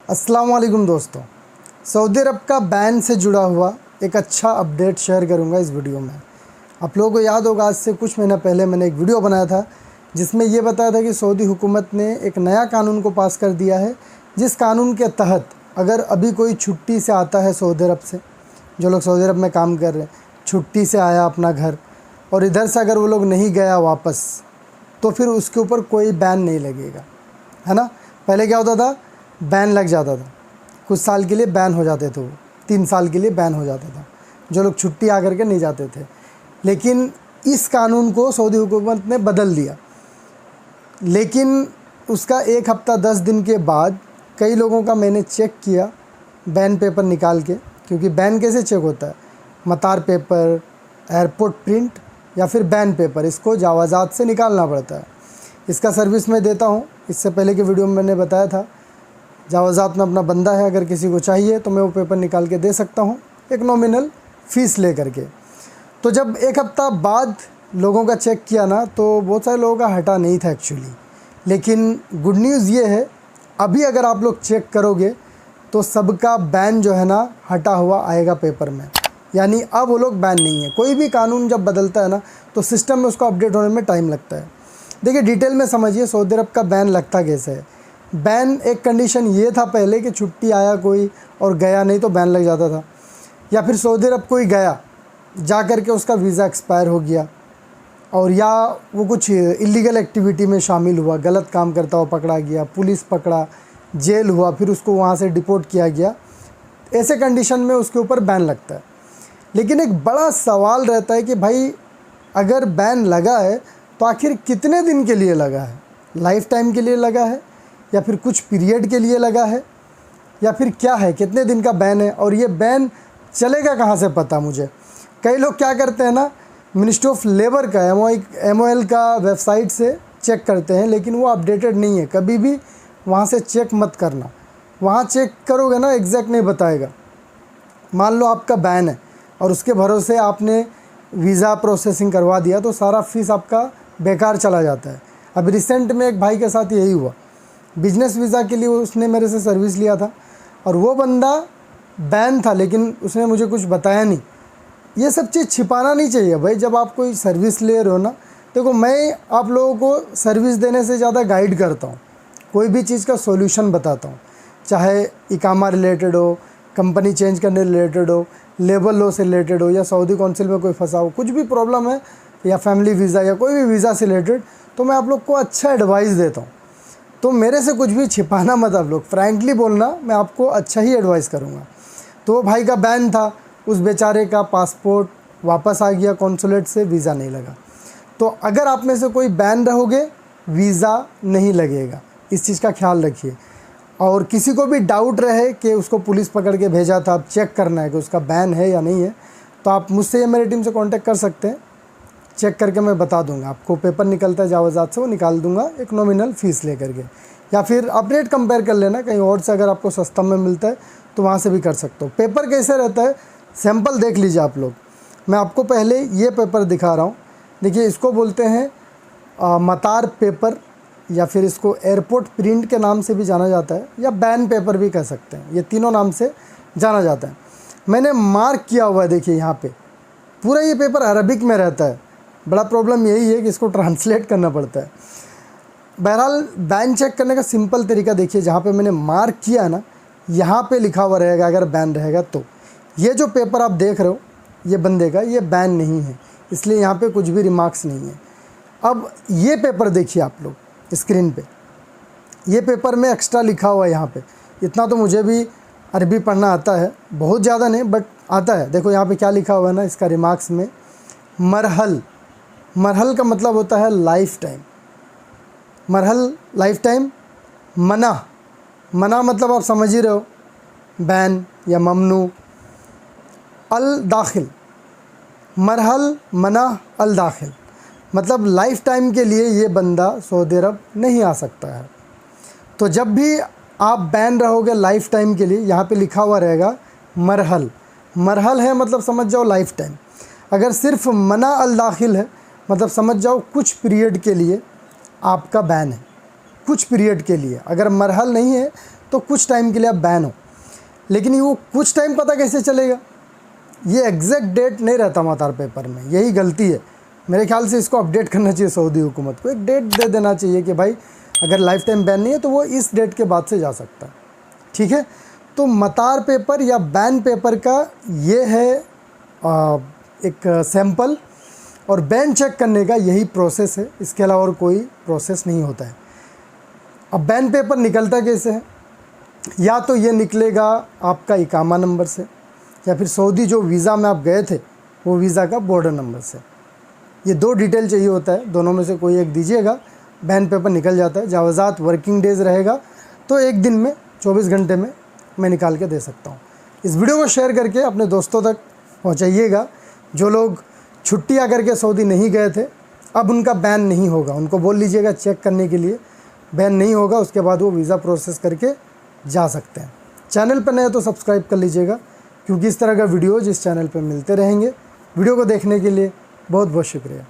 अस्सलाम वालेकुम दोस्तों। सऊदी अरब का बैन से जुड़ा हुआ एक अच्छा अपडेट शेयर करूंगा इस वीडियो में। आप लोगों को याद होगा, आज से कुछ महीना पहले मैंने एक वीडियो बनाया था जिसमें ये बताया था कि सऊदी हुकूमत ने एक नया कानून को पास कर दिया है, जिस कानून के तहत अगर अभी कोई छुट्टी से आता है सऊदी अरब से, जो लोग सऊदी अरब में काम कर रहे हैं, छुट्टी से आया अपना घर और इधर से अगर वो लोग नहीं गया वापस, तो फिर उसके ऊपर कोई बैन नहीं लगेगा, है ना। पहले क्या होता था, बैन लग जाता था, कुछ साल के लिए बैन हो जाते थे, वो 3 साल के लिए बैन हो जाता था जो लोग छुट्टी आकर के नहीं जाते थे। लेकिन इस कानून को सऊदी हुकूमत ने बदल दिया, लेकिन उसका 1 हफ़्ता 10 दिन के बाद कई लोगों का मैंने चेक किया बैन पेपर निकाल के, क्योंकि बैन कैसे चेक होता है, मतार पेपर, एयरपोर्ट प्रिंट या फिर बैन पेपर, इसको जावाज़ात से निकालना पड़ता है। इसका सर्विस मैं देता हूँ, इससे पहले के वीडियो में मैंने बताया था। जावाज़ात में अपना बंदा है, अगर किसी को चाहिए तो मैं वो पेपर निकाल के दे सकता हूँ एक नॉमिनल फ़ीस ले करके। तो जब 1 हफ़्ता बाद लोगों का चेक किया ना, तो बहुत सारे लोगों का हटा नहीं था एक्चुअली। लेकिन गुड न्यूज़ ये है, अभी अगर आप लोग चेक करोगे तो सबका बैन जो है ना हटा हुआ आएगा पेपर में, यानी अब वो लोग बैन नहीं है। कोई भी कानून जब बदलता है ना, तो सिस्टम में उसको अपडेट होने में टाइम लगता है। देखिए डिटेल में समझिए सऊदी अरब का बैन लगता कैसे है। बैन एक कंडीशन ये था पहले कि छुट्टी आया कोई और गया नहीं तो बैन लग जाता था, या फिर सऊदी अरब कोई गया जा कर के उसका वीज़ा एक्सपायर हो गया, और या वो कुछ इलीगल एक्टिविटी में शामिल हुआ, गलत काम करता हुआ पकड़ा गया, पुलिस पकड़ा, जेल हुआ, फिर उसको वहाँ से डिपोर्ट किया गया, ऐसे कंडीशन में उसके ऊपर बैन लगता है। लेकिन एक बड़ा सवाल रहता है कि भाई अगर बैन लगा है तो आखिर कितने दिन के लिए लगा है, लाइफ टाइम के लिए लगा है या फिर कुछ पीरियड के लिए लगा है, या फिर क्या है, कितने दिन का बैन है, और ये बैन चलेगा कहाँ से पता मुझे। कई लोग क्या करते हैं ना, मिनिस्ट्री ऑफ लेबर का MOL का वेबसाइट से चेक करते हैं, लेकिन वो अपडेटेड नहीं है। कभी भी वहाँ से चेक मत करना, वहाँ चेक करोगे ना एग्जैक्ट नहीं बताएगा। मान लो आपका बैन है और उसके भरोसे आपने वीज़ा प्रोसेसिंग करवा दिया, तो सारा फीस आपका बेकार चला जाता है। अब रिसेंट में एक भाई के साथ यही हुआ, बिजनेस वीज़ा के लिए उसने मेरे से सर्विस लिया था और वो बंदा बैन था, लेकिन उसने मुझे कुछ बताया नहीं। ये सब चीज़ छिपाना नहीं चाहिए भाई। जब आप कोई सर्विस ले रहे हो ना, देखो मैं आप लोगों को सर्विस देने से ज़्यादा गाइड करता हूँ, कोई भी चीज़ का सॉल्यूशन बताता हूँ, चाहे इकामा रिलेटेड हो, कंपनी चेंज करने रिलेटेड हो, लेबर लॉ से रिलेटेड हो, या सऊदी काउंसिल में कोई फंसा हो, कुछ भी प्रॉब्लम है, या फैमिली वीज़ा या कोई भी वीज़ा से रिलेटेड, तो मैं आप लोग को अच्छा एडवाइस देता हूँ। तो मेरे से कुछ भी छिपाना मत आप लोग, फ्रैंकली बोलना, मैं आपको अच्छा ही एडवाइस करूँगा। तो वो भाई का बैन था, उस बेचारे का पासपोर्ट वापस आ गया कॉन्सुलेट से, वीज़ा नहीं लगा। तो अगर आप में से कोई बैन रहोगे, वीज़ा नहीं लगेगा, इस चीज़ का ख्याल रखिए। और किसी को भी डाउट रहे कि उसको पुलिस पकड़ के भेजा था, अब चेक करना है कि उसका बैन है या नहीं है, तो आप मुझसे या मेरी टीम से कांटेक्ट कर सकते हैं। चेक करके मैं बता दूंगा आपको, पेपर निकलता है जावाज़ात से, वो निकाल दूंगा एक नॉमिनल फ़ीस ले करके। या फिर आप रेट कंपेयर कर लेना कहीं और से, अगर आपको सस्ता में मिलता है तो वहाँ से भी कर सकते हो। पेपर कैसे रहता है सैम्पल देख लीजिए आप लोग। मैं आपको पहले ये पेपर दिखा रहा हूँ, देखिए इसको बोलते हैं मतार पेपर, या फिर इसको एयरपोर्ट प्रिंट के नाम से भी जाना जाता है, या बैन पेपर भी कह सकते हैं, ये तीनों नाम से जाना जाता है। मैंने मार्क किया हुआ है, देखिए यहाँ पे पूरा ये पेपर अरबिक में रहता है। बड़ा प्रॉब्लम यही है कि इसको ट्रांसलेट करना पड़ता है। बहरहाल बैन चेक करने का सिंपल तरीका देखिए, जहाँ पे मैंने मार्क किया है ना, यहाँ पे लिखा हुआ रहेगा अगर बैन रहेगा तो। ये जो पेपर आप देख रहे हो ये बंदे का, ये बैन नहीं है, इसलिए यहाँ पे कुछ भी रिमार्क्स नहीं है। अब ये पेपर देखिए आप लोग स्क्रीन पे, ये पेपर में एक्स्ट्रा लिखा हुआ है यहाँ पे। इतना तो मुझे भी अरबी पढ़ना आता है, बहुत ज़्यादा नहीं बट आता है। देखो यहाँ पे क्या लिखा हुआ है ना, इसका रिमार्क्स में मरहल, मरहल का मतलब होता है लाइफ टाइम, मरहल लाइफ टाइम। मना, मना मतलब आप समझ ही रहे हो, बैन या ममनू। अल दाखिल, मरहल मना अल दाखिल, मतलब लाइफ टाइम के लिए ये बंदा सऊदी अरब नहीं आ सकता है। तो जब भी आप बैन रहोगे लाइफ टाइम के लिए, यहाँ पे लिखा हुआ रहेगा मरहल, मरहल है मतलब समझ जाओ लाइफ टाइम। अगर सिर्फ मना अल दाखिल है मतलब समझ जाओ कुछ पीरियड के लिए आपका बैन है, कुछ पीरियड के लिए। अगर मरहल नहीं है तो कुछ टाइम के लिए आप बैन हो। लेकिन ये वो कुछ टाइम पता कैसे चलेगा? ये एग्जैक्ट डेट नहीं रहता मतार पेपर में, यही गलती है। मेरे ख्याल से इसको अपडेट करना चाहिए सऊदी हुकूमत को, एक डेट दे देना चाहिए कि भाई अगर लाइफ टाइम बैन नहीं है तो वो इस डेट के बाद से जा सकता है। ठीक है, तो मतार पेपर या बैन पेपर का ये है एक सैंपल, और बैन चेक करने का यही प्रोसेस है, इसके अलावा और कोई प्रोसेस नहीं होता है। अब बैन पेपर निकलता कैसे है? या तो ये निकलेगा आपका इकामा नंबर से, या फिर सऊदी जो वीज़ा में आप गए थे वो वीज़ा का बॉर्डर नंबर से। ये 2 डिटेल चाहिए होता है, दोनों में से कोई एक दीजिएगा, बैन पेपर निकल जाता है। जावज़ात वर्किंग डेज़ रहेगा तो एक दिन में 24 घंटे में मैं निकाल के दे सकता हूँ। इस वीडियो को शेयर करके अपने दोस्तों तक पहुँचाइएगा। जो लोग छुट्टियाँ करके सऊदी नहीं गए थे, अब उनका बैन नहीं होगा, उनको बोल लीजिएगा चेक करने के लिए, बैन नहीं होगा, उसके बाद वो वीज़ा प्रोसेस करके जा सकते हैं। चैनल पर नए तो सब्सक्राइब कर लीजिएगा, क्योंकि इस तरह का वीडियोज़ इस चैनल पर मिलते रहेंगे। वीडियो को देखने के लिए बहुत बहुत शुक्रिया।